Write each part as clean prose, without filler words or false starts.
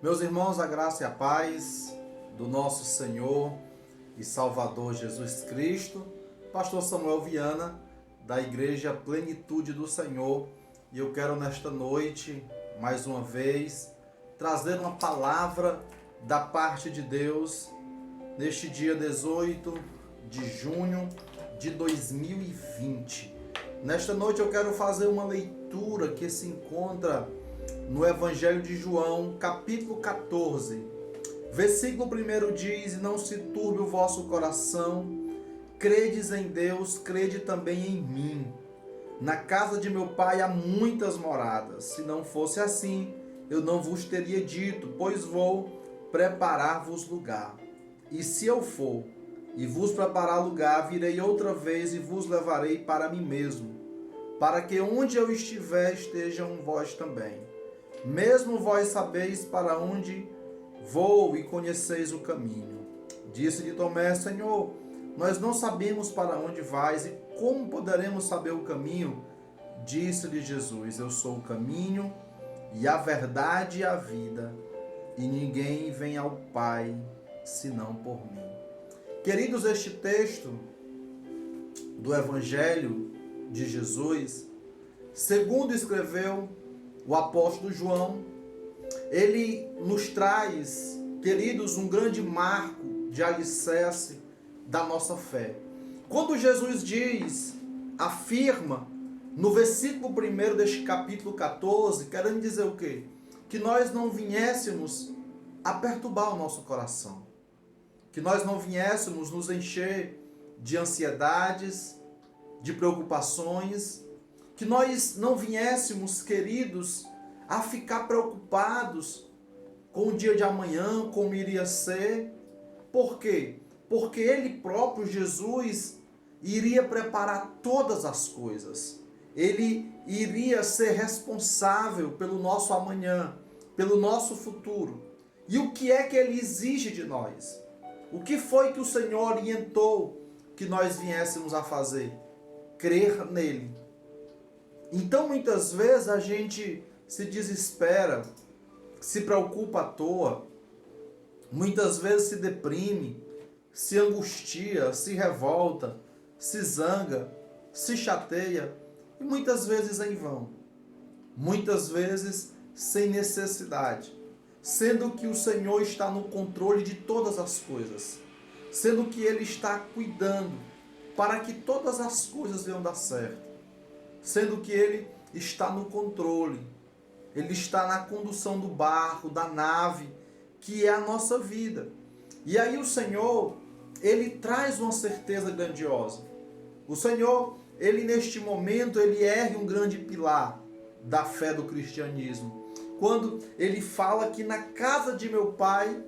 Meus irmãos, a graça e a paz do nosso Senhor e Salvador Jesus Cristo, Pastor Samuel Viana, da Igreja Plenitude do Senhor, e eu quero nesta noite, mais uma vez, trazer uma palavra da parte de Deus, neste dia 18 de junho de 2020. Nesta noite eu quero fazer uma leitura que se encontra no Evangelho de João, capítulo 14, versículo 1 diz: não se turbe o vosso coração, credes em Deus, crede também em mim. Na casa de meu pai há muitas moradas, se não fosse assim, eu não vos teria dito, pois vou preparar-vos lugar. E se eu for e vos preparar lugar, virei outra vez e vos levarei para mim mesmo, para que onde eu estiver estejam vós também. Mesmo vós sabeis para onde vou e conheceis o caminho. Disse-lhe Tomé: Senhor, nós não sabemos para onde vais e como poderemos saber o caminho? Disse-lhe Jesus: eu sou o caminho e a verdade e a vida, e ninguém vem ao Pai senão por mim. Queridos, este texto do Evangelho de Jesus, segundo escreveu o apóstolo João, ele nos traz, queridos, um grande marco de alicerce da nossa fé. Quando Jesus afirma no versículo 1 deste capítulo 14, querendo dizer o quê? Que nós não viéssemos a perturbar o nosso coração, que nós não viéssemos nos encher de ansiedades, de preocupações, que nós não viéssemos, queridos, a ficar preocupados com o dia de amanhã, como iria ser. Por quê? Porque Ele próprio, Jesus, iria preparar todas as coisas. Ele iria ser responsável pelo nosso amanhã, pelo nosso futuro. E o que é que Ele exige de nós? O que foi que o Senhor orientou que nós viéssemos a fazer? Crer nele. Então, muitas vezes, a gente se desespera, se preocupa à toa, muitas vezes se deprime, se angustia, se revolta, se zanga, se chateia, e muitas vezes em vão, muitas vezes sem necessidade, sendo que o Senhor está no controle de todas as coisas, sendo que Ele está cuidando para que todas as coisas venham dar certo, sendo que Ele está no controle, Ele está na condução do barco, da nave, que é a nossa vida. E aí o Senhor, Ele traz uma certeza grandiosa. O Senhor, Ele neste momento, Ele ergue um grande pilar da fé do cristianismo, quando Ele fala que na casa de meu Pai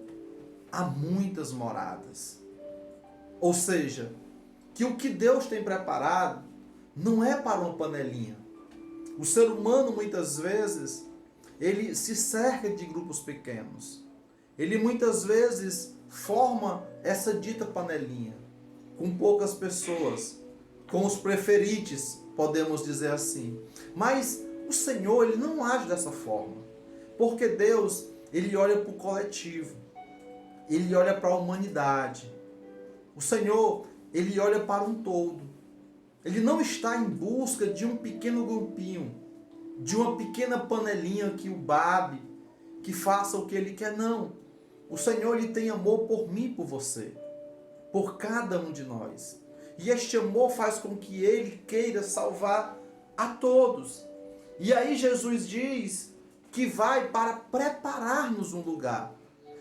há muitas moradas. Ou seja, que o que Deus tem preparado não é para uma panelinha. O ser humano, muitas vezes, ele se cerca de grupos pequenos. Ele, muitas vezes, forma essa dita panelinha, com poucas pessoas, com os preferites, podemos dizer assim. Mas o Senhor, Ele não age dessa forma. Porque Deus, Ele olha para o coletivo. Ele olha para a humanidade. O Senhor, Ele olha para um todo. Ele não está em busca de um pequeno grupinho, de uma pequena panelinha que o babe, que faça o que Ele quer, não. O Senhor, Ele tem amor por mim e por você, por cada um de nós. E este amor faz com que Ele queira salvar a todos. E aí Jesus diz que vai para preparar-nos um lugar.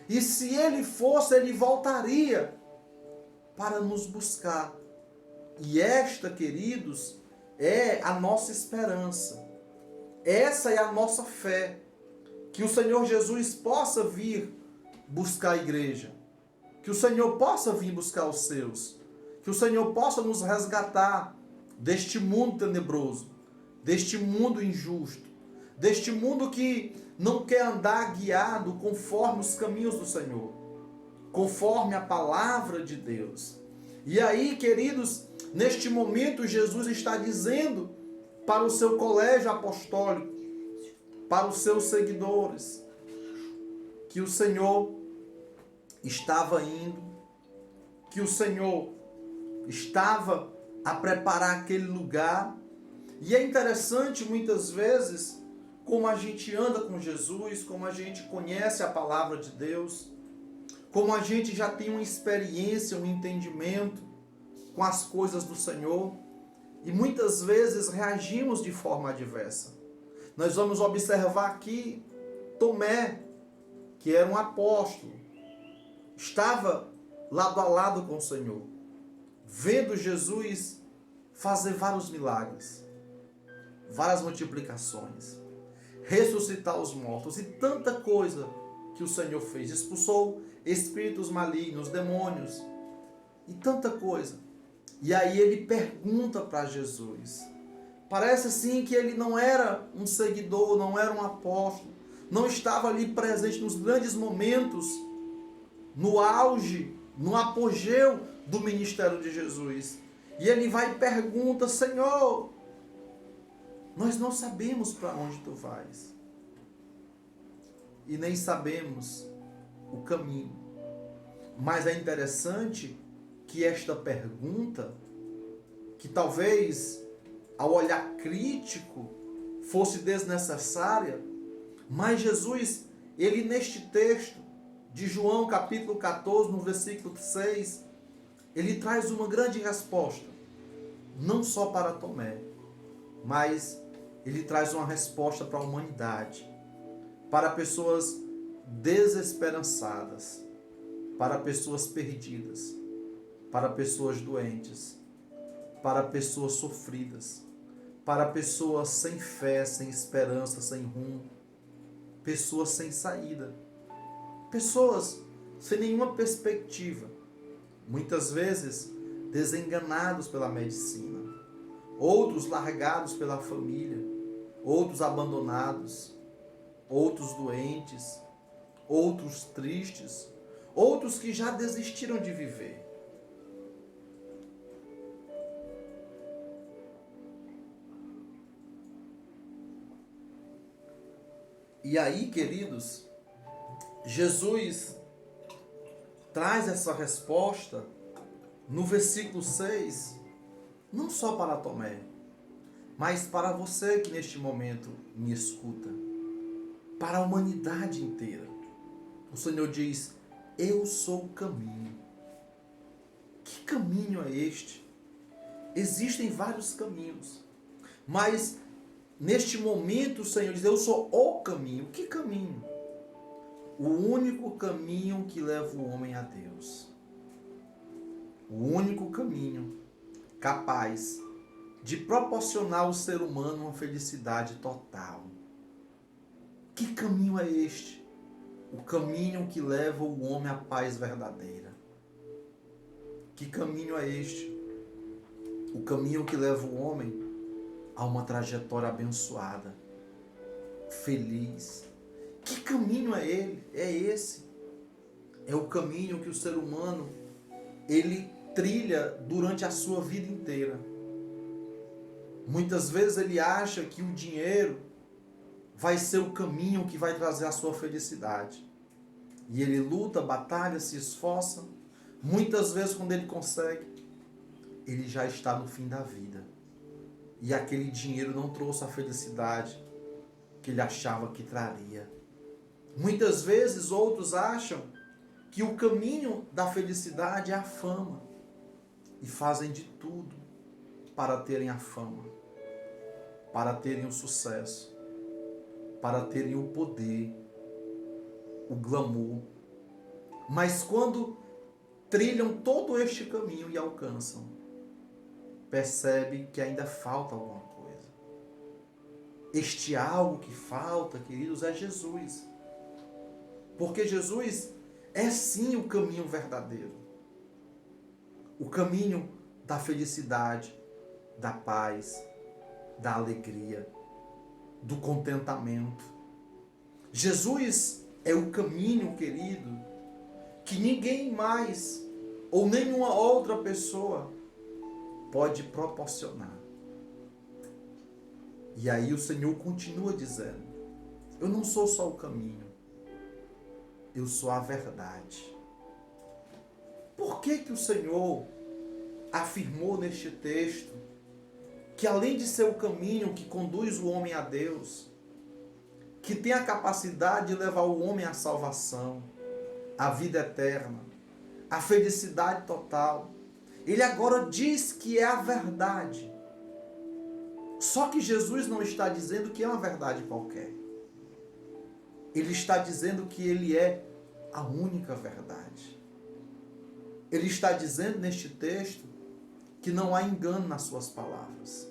E se Ele fosse, Ele voltaria para nos buscar. E esta, queridos, é a nossa esperança. Essa é a nossa fé. Que o Senhor Jesus possa vir buscar a igreja. Que o Senhor possa vir buscar os seus. Que o Senhor possa nos resgatar deste mundo tenebroso, deste mundo injusto, deste mundo que não quer andar guiado conforme os caminhos do Senhor, conforme a palavra de Deus. E aí, queridos, neste momento Jesus está dizendo para o seu colégio apostólico, para os seus seguidores: que o Senhor estava indo, que o Senhor estava a preparar aquele lugar. E é interessante muitas vezes como a gente anda com Jesus, como a gente conhece a palavra de Deus, como a gente já tem uma experiência, um entendimento com as coisas do Senhor, e muitas vezes reagimos de forma adversa. Nós vamos observar aqui Tomé, que era um apóstolo, estava lado a lado com o Senhor, vendo Jesus fazer vários milagres, várias multiplicações, ressuscitar os mortos e tanta coisa que o Senhor fez. Expulsou espíritos malignos, demônios e tanta coisa. E aí ele pergunta para Jesus. Parece assim que ele não era um seguidor, não era um apóstolo, não estava ali presente nos grandes momentos, no auge, no apogeu do ministério de Jesus. E ele vai e pergunta: Senhor, nós não sabemos para onde tu vais. E nem sabemos o caminho. Mas é interessante que esta pergunta, que talvez ao olhar crítico fosse desnecessária, mas Jesus, ele neste texto de João capítulo 14, no versículo 6, ele traz uma grande resposta, não só para Tomé, mas ele traz uma resposta para a humanidade, para pessoas desesperançadas, para pessoas perdidas, para pessoas doentes, para pessoas sofridas, para pessoas sem fé, sem esperança, sem rumo, pessoas sem saída, pessoas sem nenhuma perspectiva, muitas vezes desenganados pela medicina, outros largados pela família, outros abandonados, outros doentes, outros tristes, outros que já desistiram de viver. E aí, queridos, Jesus traz essa resposta no versículo 6, não só para Tomé, mas para você que neste momento me escuta, para a humanidade inteira. O Senhor diz: eu sou o caminho. Que caminho é este? Existem vários caminhos, mas neste momento o Senhor diz: eu sou o caminho. Que caminho? O único caminho que leva o homem a Deus. O único caminho capaz de proporcionar ao ser humano uma felicidade total. Que caminho é este? O caminho que leva o homem à paz verdadeira. Que caminho é este? O caminho que leva o homem a uma trajetória abençoada, feliz. Que caminho é ele? É esse. É o caminho que o ser humano ele trilha durante a sua vida inteira. Muitas vezes ele acha que o dinheiro vai ser o caminho que vai trazer a sua felicidade. E ele luta, batalha, se esforça. Muitas vezes quando ele consegue, ele já está no fim da vida. E aquele dinheiro não trouxe a felicidade que ele achava que traria. Muitas vezes outros acham que o caminho da felicidade é a fama. E fazem de tudo para terem a fama, para terem o sucesso, para terem o poder, o glamour. Mas quando trilham todo este caminho e alcançam, percebe que ainda falta alguma coisa. Este algo que falta, queridos, é Jesus. Porque Jesus é sim o caminho verdadeiro. O caminho da felicidade, da paz, da alegria, do contentamento. Jesus é o caminho, querido, que ninguém mais ou nenhuma outra pessoa pode proporcionar. E aí o Senhor continua dizendo: eu não sou só o caminho, eu sou a verdade. Por que o Senhor afirmou neste texto que além de ser o caminho que conduz o homem a Deus, que tem a capacidade de levar o homem à salvação, à vida eterna, à felicidade total, ele agora diz que é a verdade. Só que Jesus não está dizendo que é uma verdade qualquer. Ele está dizendo que ele é a única verdade. Ele está dizendo neste texto que não há engano nas suas palavras.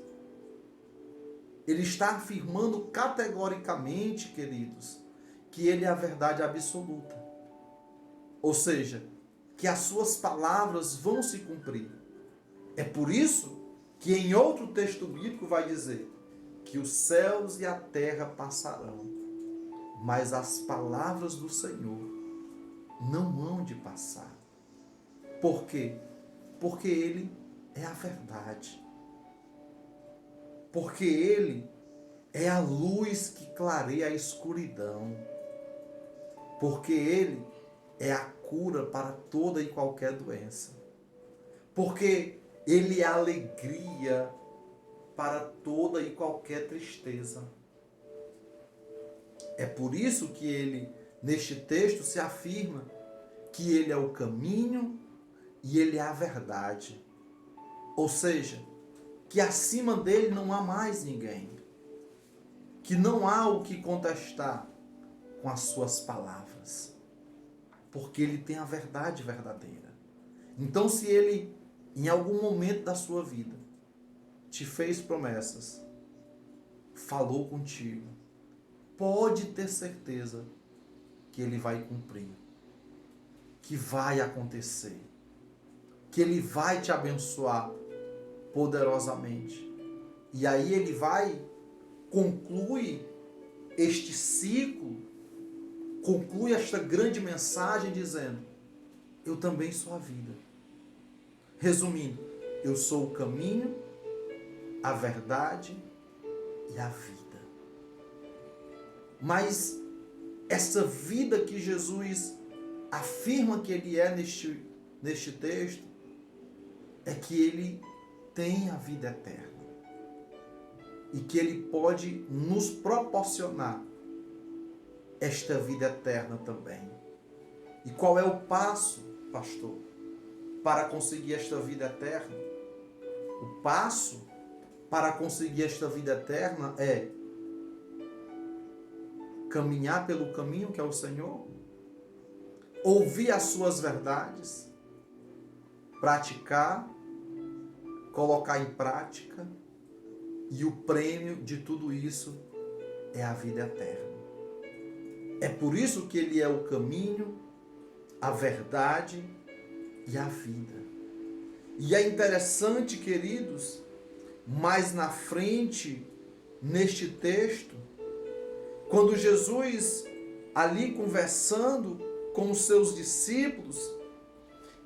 Ele está afirmando categoricamente, queridos, que ele é a verdade absoluta. Ou seja, que as suas palavras vão se cumprir. É por isso que em outro texto bíblico vai dizer que os céus e a terra passarão, mas as palavras do Senhor não hão de passar. Por quê? Porque ele é a verdade. Porque ele é a luz que clareia a escuridão. Porque ele é a cura para toda e qualquer doença. Porque ele é a alegria para toda e qualquer tristeza. É por isso que ele, neste texto, se afirma que ele é o caminho e ele é a verdade. Ou seja, que acima dele não há mais ninguém. Que não há o que contestar com as suas palavras. Porque ele tem a verdade verdadeira. Então, se ele, em algum momento da sua vida, te fez promessas, falou contigo, pode ter certeza que ele vai cumprir. Que vai acontecer. Que ele vai te abençoar poderosamente. E aí ele vai conclui este ciclo, conclui esta grande mensagem dizendo: eu também sou a vida. Resumindo, eu sou o caminho, a verdade e a vida. Mas essa vida que Jesus afirma que ele é neste texto, é que ele tem a vida eterna. E que ele pode nos proporcionar esta vida eterna também. E qual é o passo, pastor, para conseguir esta vida eterna? O passo para conseguir esta vida eterna é caminhar pelo caminho que é o Senhor, ouvir as suas verdades, praticar, colocar em prática, e o prêmio de tudo isso é a vida eterna. É por isso que ele é o caminho, a verdade e a vida. E é interessante, queridos, mais na frente, neste texto, quando Jesus, ali conversando com os seus discípulos,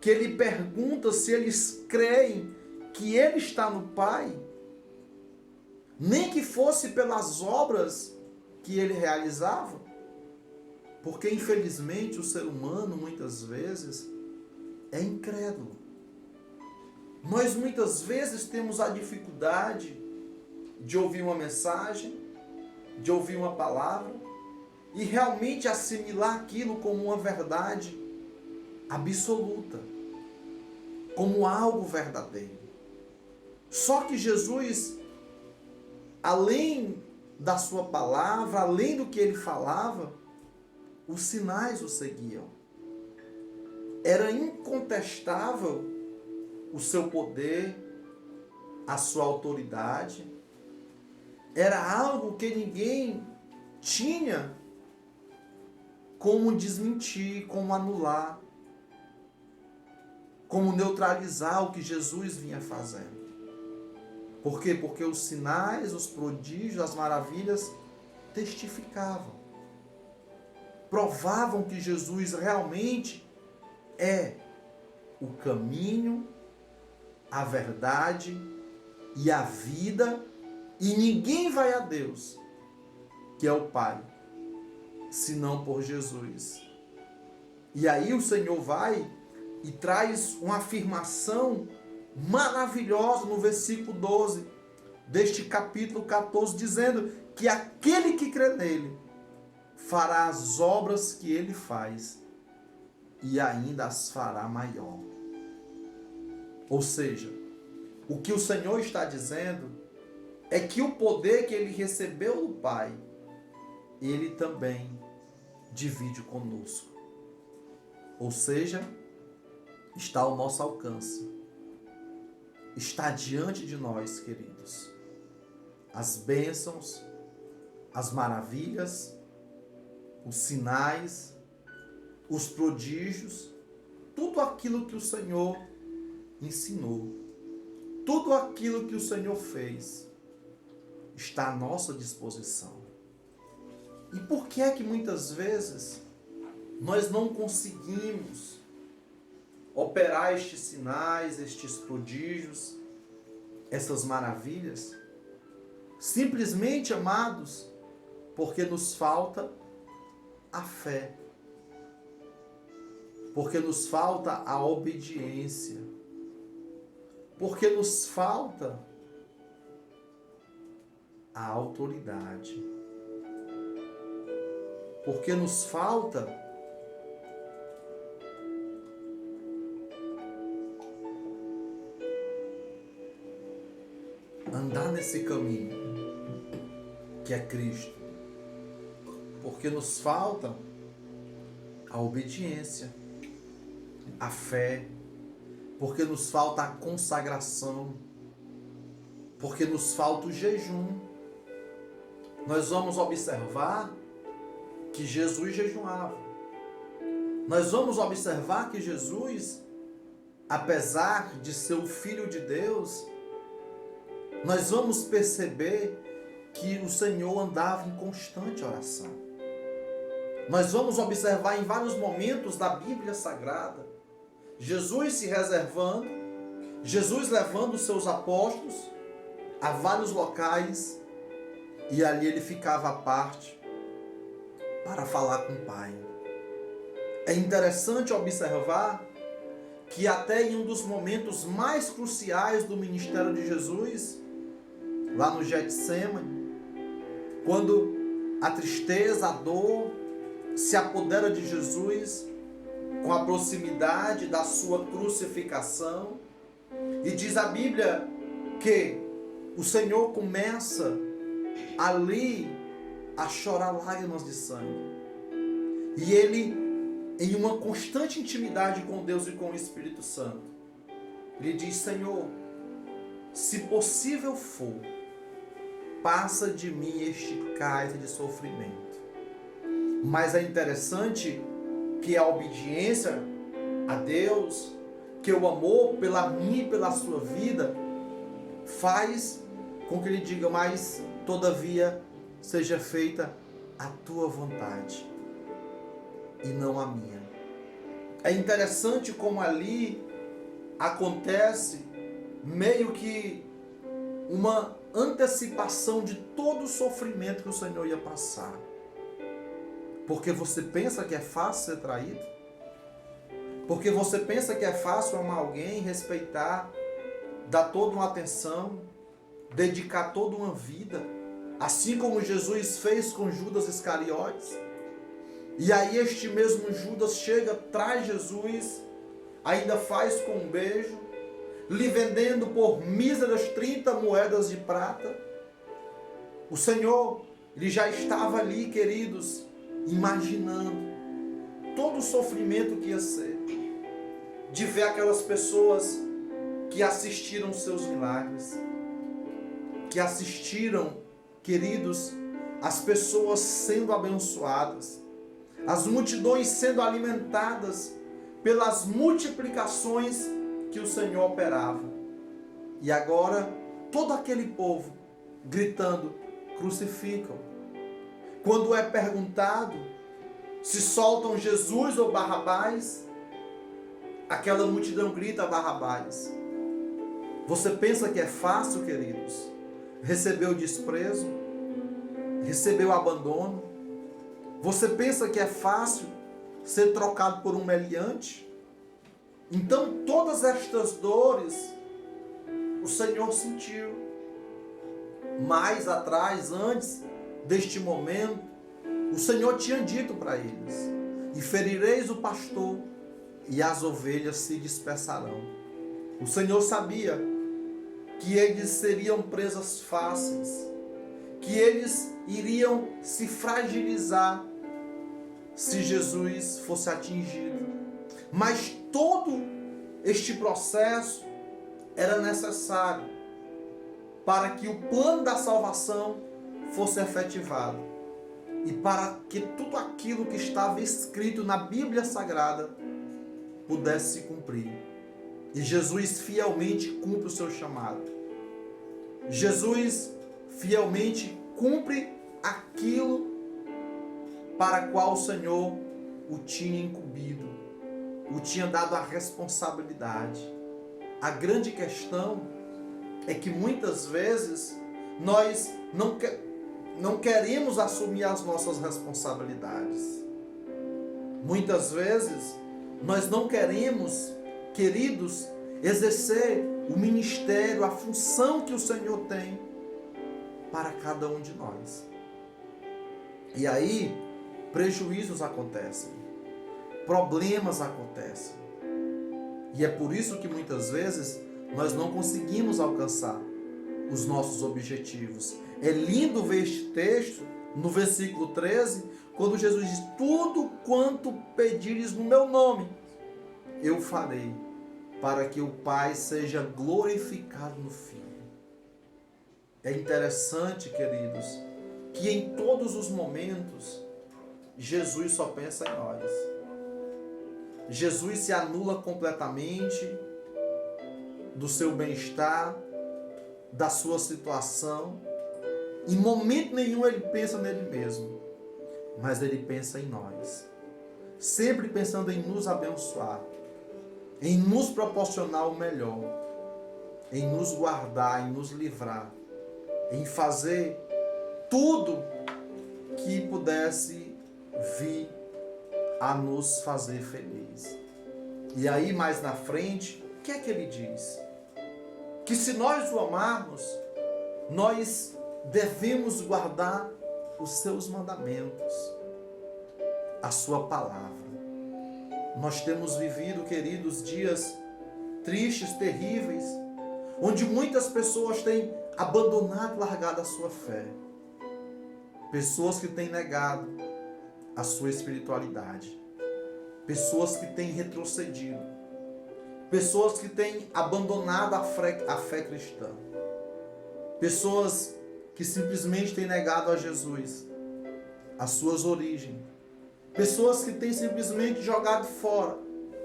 que ele pergunta se eles creem que ele está no Pai, nem que fosse pelas obras que ele realizava, porque infelizmente o ser humano muitas vezes é incrédulo. Nós muitas vezes temos a dificuldade de ouvir uma mensagem, de ouvir uma palavra e realmente assimilar aquilo como uma verdade absoluta, como algo verdadeiro. Só que Jesus, além da sua palavra, além do que ele falava, os sinais o seguiam. Era incontestável o seu poder, a sua autoridade. Era algo que ninguém tinha como desmentir, como anular, como neutralizar o que Jesus vinha fazendo. Por quê? Porque os sinais, os prodígios, as maravilhas testificavam. Provavam que Jesus realmente é o caminho, a verdade e a vida, e ninguém vai a Deus, que é o Pai, senão por Jesus. E aí o Senhor vai e traz uma afirmação maravilhosa no versículo 12 deste capítulo 14, dizendo que aquele que crê nele fará as obras que ele faz e ainda as fará maior. Ou seja, o que o Senhor está dizendo é que o poder que ele recebeu do Pai, ele também divide conosco. Ou seja, está ao nosso alcance. Está diante de nós, queridos. As bênçãos, as maravilhas, os sinais, os prodígios, tudo aquilo que o Senhor ensinou, tudo aquilo que o Senhor fez, está à nossa disposição. E por que é que muitas vezes nós não conseguimos operar estes sinais, estes prodígios, essas maravilhas? Simplesmente, amados, porque nos falta a fé, porque nos falta a obediência, porque nos falta a autoridade, porque nos falta andar nesse caminho que é Cristo, porque nos falta a obediência, a fé, porque nos falta a consagração, porque nos falta o jejum. Nós vamos observar que Jesus jejuava. Nós vamos observar que Jesus, apesar de ser o Filho de Deus, nós vamos perceber que o Senhor andava em constante oração. Nós vamos observar em vários momentos da Bíblia Sagrada, Jesus se reservando, Jesus levando os seus apóstolos a vários locais, e ali ele ficava à parte para falar com o Pai. É interessante observar que até em um dos momentos mais cruciais do ministério de Jesus, lá no Getsêmani, quando a tristeza, a dor se apodera de Jesus com a proximidade da sua crucificação, e diz a Bíblia que o Senhor começa ali a chorar lágrimas de sangue. E ele, em uma constante intimidade com Deus e com o Espírito Santo, ele diz: Senhor, se possível for, passa de mim este cálice de sofrimento. Mas é interessante que a obediência a Deus, que o amor pela minha e pela sua vida, faz com que ele diga: mas todavia seja feita a tua vontade e não a minha. É interessante como ali acontece meio que uma antecipação de todo o sofrimento que o Senhor ia passar. Porque você pensa que é fácil ser traído? Porque você pensa que é fácil amar alguém, respeitar, dar toda uma atenção, dedicar toda uma vida, assim como Jesus fez com Judas Iscariotes? E aí este mesmo Judas chega, traz Jesus, ainda faz com um beijo, lhe vendendo por míseras 30 moedas de prata. O Senhor, ele já estava ali, queridos, imaginando todo o sofrimento que ia ser, de ver aquelas pessoas que assistiram seus milagres, que assistiram, queridos, as pessoas sendo abençoadas, as multidões sendo alimentadas pelas multiplicações que o Senhor operava. E agora, todo aquele povo gritando: crucificam. Quando é perguntado se soltam Jesus ou Barrabás, aquela multidão grita: Barrabás. Você pensa que é fácil, queridos, receber o desprezo, receber o abandono? Você pensa que é fácil ser trocado por um meliante. Então todas estas dores o Senhor sentiu. Mais atrás, antes deste momento, o Senhor tinha dito para eles: e ferireis o pastor, e as ovelhas se dispersarão. O Senhor sabia que eles seriam presas fáceis, que eles iriam se fragilizar se Jesus fosse atingido. Mas todo este processo era necessário para que o plano da salvação fosse efetivado e para que tudo aquilo que estava escrito na Bíblia Sagrada pudesse se cumprir. E Jesus fielmente cumpre o seu chamado. Jesus fielmente cumpre aquilo para qual o Senhor o tinha incumbido, o tinha dado a responsabilidade. A grande questão é que muitas vezes nós não queremos assumir as nossas responsabilidades. Muitas vezes nós não queremos, queridos, exercer o ministério, a função que o Senhor tem para cada um de nós. E aí, prejuízos acontecem, problemas acontecem. E é por isso que muitas vezes nós não conseguimos alcançar os nossos objetivos. É lindo ver este texto, no versículo 13, quando Jesus diz: tudo quanto pedires no meu nome, eu farei, para que o Pai seja glorificado no Filho. É interessante, queridos, que em todos os momentos, Jesus só pensa em nós. Jesus se anula completamente do seu bem-estar, da sua situação. Em momento nenhum ele pensa nele mesmo, mas ele pensa em nós. Sempre pensando em nos abençoar, em nos proporcionar o melhor, em nos guardar, em nos livrar, em fazer tudo que pudesse vir a nos fazer feliz. E aí mais na frente, o que é que ele diz? Que se nós o amarmos, nós devemos guardar os seus mandamentos, a sua palavra. Nós temos vivido, queridos, dias tristes, terríveis, onde muitas pessoas têm abandonado, largado a sua fé. Pessoas que têm negado a sua espiritualidade. Pessoas que têm retrocedido. Pessoas que têm abandonado a fé cristã. Pessoas que simplesmente têm negado a Jesus, as suas origens. Pessoas que têm simplesmente jogado fora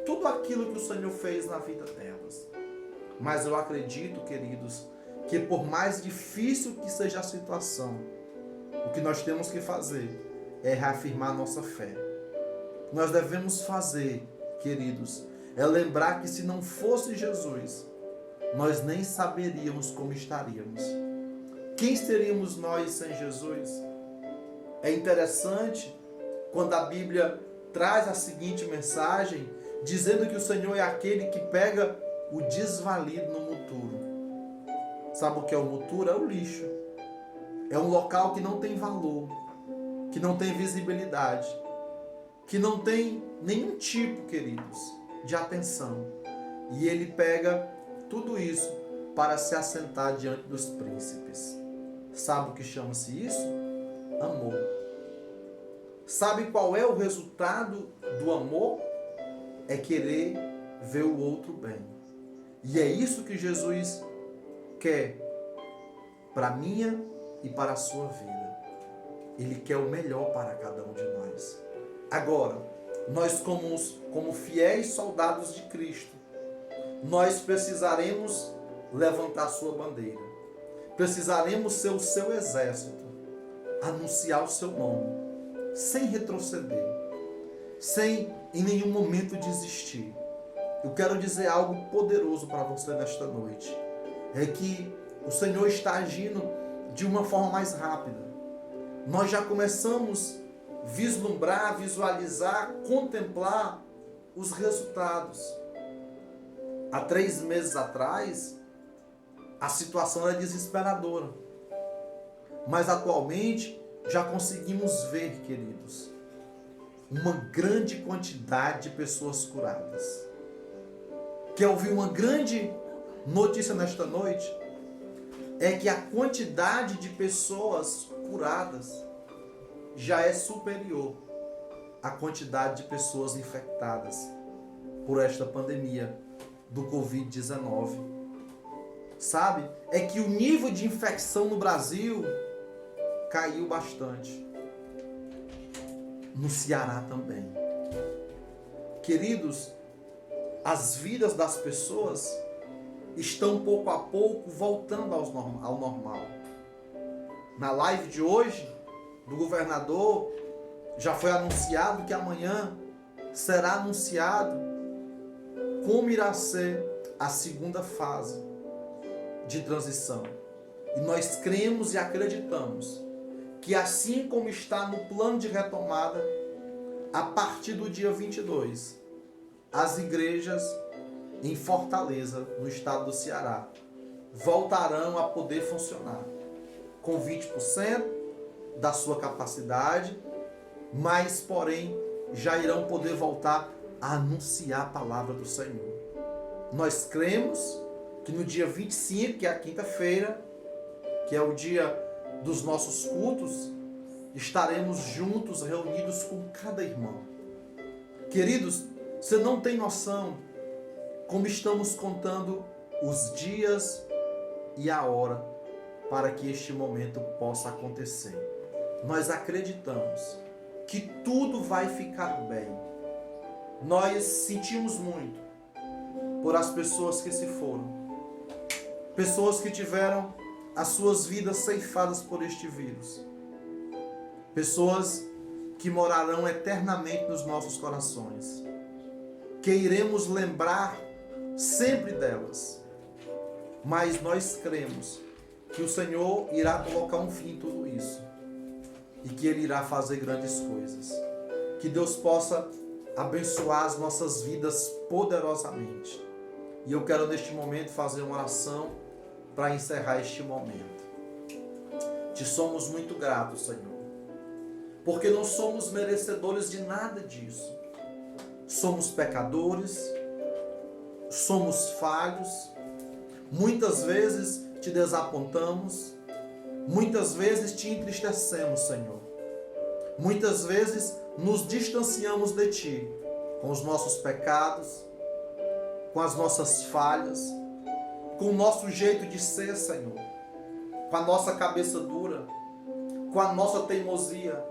tudo aquilo que o Senhor fez na vida delas. Mas eu acredito, queridos, que por mais difícil que seja a situação, o que nós temos que fazer é reafirmar nossa fé. Nós devemos fazer, queridos, é lembrar que se não fosse Jesus, nós nem saberíamos como estaríamos. Quem seríamos nós sem Jesus? É interessante quando a Bíblia traz a seguinte mensagem, dizendo que o Senhor é aquele que pega o desvalido no muturo. Sabe o que é o muturo? É o lixo. É um local que não tem valor, que não tem visibilidade, que não tem nenhum tipo, queridos, de atenção. E ele pega tudo isso para se assentar diante dos príncipes. Sabe o que chama-se isso? Amor. Sabe qual é o resultado do amor? É querer ver o outro bem. E é isso que Jesus quer para a minha e para a sua vida. Ele quer o melhor para cada um de nós. Agora, nós como fiéis soldados de Cristo, nós precisaremos levantar sua bandeira. Precisaremos ser o seu exército, anunciar o seu nome, sem retroceder, sem em nenhum momento desistir. Eu quero dizer algo poderoso para você nesta noite. É que o Senhor está agindo de uma forma mais rápida. Nós já começamos vislumbrar, visualizar, contemplar os resultados. Há 3 meses atrás, a situação era desesperadora. Mas atualmente, já conseguimos ver, queridos, uma grande quantidade de pessoas curadas. Quer ouvir uma grande notícia nesta noite? É que a quantidade de pessoas curadas já é superior à quantidade de pessoas infectadas por esta pandemia do Covid-19. Sabe? É que o nível de infecção no Brasil caiu bastante. No Ceará também. Queridos, as vidas das pessoas estão pouco a pouco voltando ao normal. Na live de hoje, do governador, já foi anunciado que amanhã será anunciado como irá ser a segunda fase de transição. E nós cremos e acreditamos que assim como está no plano de retomada, a partir do dia 22, as igrejas em Fortaleza, no estado do Ceará, voltarão a poder funcionar com 20% da sua capacidade, mas, porém, já irão poder voltar a anunciar a palavra do Senhor. Nós cremos que no dia 25, que é a quinta-feira, que é o dia dos nossos cultos, estaremos juntos, reunidos com cada irmão. Queridos, você não tem noção como estamos contando os dias e a hora para que este momento possa acontecer. Nós acreditamos que tudo vai ficar bem. Nós sentimos muito por as pessoas que se foram, pessoas que tiveram as suas vidas ceifadas por este vírus, pessoas que morarão eternamente nos nossos corações, que iremos lembrar sempre delas, mas nós cremos que o Senhor irá colocar um fim em tudo isso e que Ele irá fazer grandes coisas. Que Deus possa abençoar as nossas vidas poderosamente. E eu quero neste momento fazer uma oração para encerrar este momento. Te somos muito gratos, Senhor, porque não somos merecedores de nada disso. Somos pecadores, somos falhos, muitas vezes te desapontamos, muitas vezes te entristecemos, Senhor. Muitas vezes nos distanciamos de Ti, com os nossos pecados, com as nossas falhas, com o nosso jeito de ser, Senhor, com a nossa cabeça dura, com a nossa teimosia.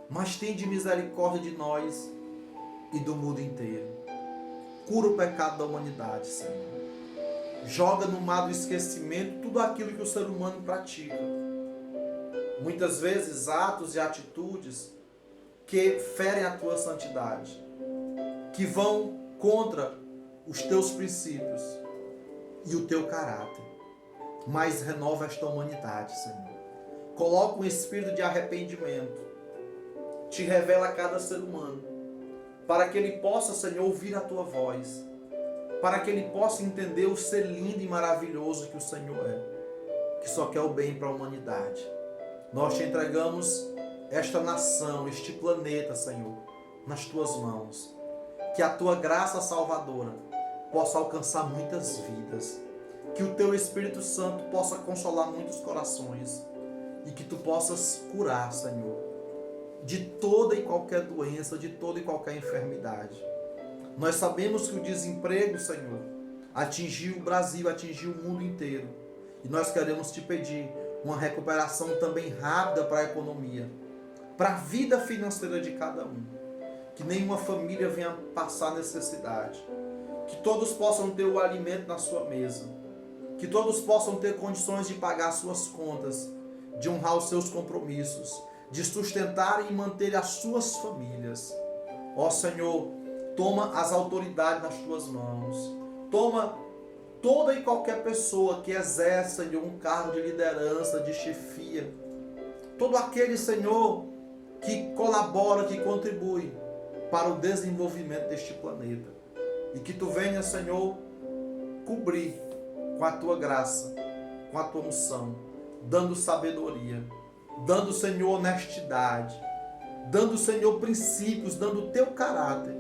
Mas tem de misericórdia de nós e do mundo inteiro. Cura o pecado da humanidade, Senhor. Joga no mar do esquecimento tudo aquilo que o ser humano pratica. Muitas vezes atos e atitudes que ferem a tua santidade, que vão contra os teus princípios e o teu caráter. Mas renova esta humanidade, Senhor. Coloca um espírito de arrependimento. Te revela a cada ser humano, para que ele possa, Senhor, ouvir a tua voz, para que ele possa entender o ser lindo e maravilhoso que o Senhor é, que só quer o bem para a humanidade. Nós te entregamos esta nação, este planeta, Senhor, nas tuas mãos. Que a tua graça salvadora possa alcançar muitas vidas. Que o teu Espírito Santo possa consolar muitos corações. E que tu possas curar, Senhor, de toda e qualquer doença, de toda e qualquer enfermidade. Nós sabemos que o desemprego, Senhor, atingiu o Brasil, atingiu o mundo inteiro. E nós queremos te pedir uma recuperação também rápida para a economia, para a vida financeira de cada um. Que nenhuma família venha passar necessidade. Que todos possam ter o alimento na sua mesa. Que todos possam ter condições de pagar suas contas, de honrar os seus compromissos, de sustentar e manter as suas famílias. Ó Senhor, toma as autoridades nas tuas mãos. Toma toda e qualquer pessoa que exerce, Senhor, um cargo de liderança, de chefia. Todo aquele, Senhor, que colabora, que contribui para o desenvolvimento deste planeta. E que tu venha, Senhor, cobrir com a tua graça, com a tua unção, dando sabedoria, dando, Senhor, honestidade, dando, Senhor, princípios, dando o teu caráter,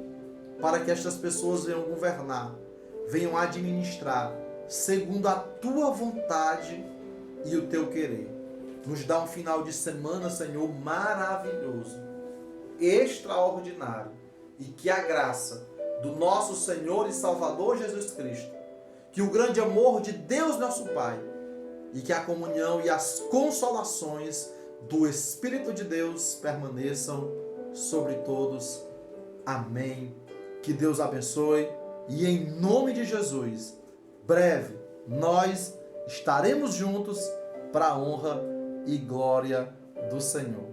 para que estas pessoas venham governar, venham administrar, segundo a tua vontade e o teu querer. Nos dá um final de semana, Senhor, maravilhoso, extraordinário, e que a graça do nosso Senhor e Salvador Jesus Cristo, que o grande amor de Deus nosso Pai, e que a comunhão e as consolações do Espírito de Deus permaneçam sobre todos. Amém. Que Deus abençoe e em nome de Jesus, breve nós estaremos juntos para a honra e glória do Senhor.